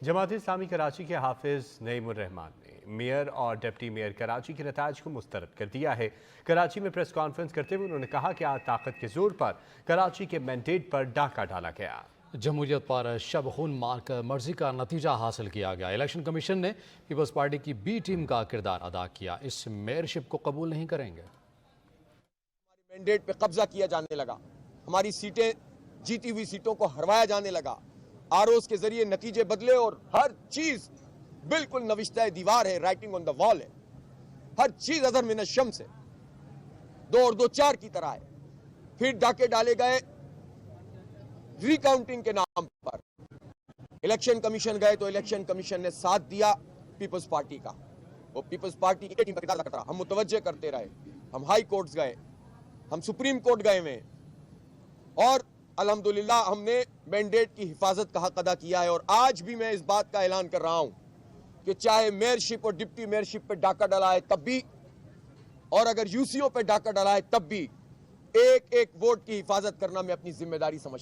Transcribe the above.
जमात इस्लामी कराची के हाफिज नईमुर रहमान ने मेयर और डिप्टी मेयर कराची के नताज को मुस्तरद कर दिया है। कराची में प्रेस कॉन्फ्रेंस करते हुए उन्होंने कहा कि आज ताकत के जोर पर कराची के मैंडेट पर डाका डाला गया। जमहूरियत पर शब खून मारकर मर्जी का नतीजा हासिल किया गया। इलेक्शन कमीशन ने पीपल्स पार्टी की बी टीम का किरदार अदा किया। इस मेयरशिप को कबूल नहीं करेंगे। हमारे मैंडेट पे कब्जा किया जाने लगा, हमारी सीटें, जीती हुई सीटों को हरवाया जाने लगा, आरओज के जरिए नतीजे बदले और हर चीज बिल्कुल नविश्ता दीवार है, राइटिंग ऑन द वॉल है। हर चीज अजर मिन शम्स है, 2 और 2 4 की तरह है। फिर डाके डाले गए रिकाउंटिंग के नाम पर। इलेक्शन कमीशन गए तो इलेक्शन कमीशन ने साथ दिया पीपल्स पार्टी का। वो पीपल्स पार्टी की टीम का किरदार करता रहा। हम मुतवज्जे करते रहे, हम हाई कोर्ट्स गए, हम सुप्रीम कोर्ट गए हुए और अल्हम्दुलिल्लाह हमने मैंडेट की हिफाजत का हक अदा किया है। और आज भी मैं इस बात का ऐलान कर रहा हूं कि चाहे मेयरशिप और डिप्टी मेयरशिप पे डाका डला है तब भी, और अगर यूसीओ पे डाका डला है तब भी, एक एक वोट की हिफाजत करना मैं अपनी जिम्मेदारी समझता हूं।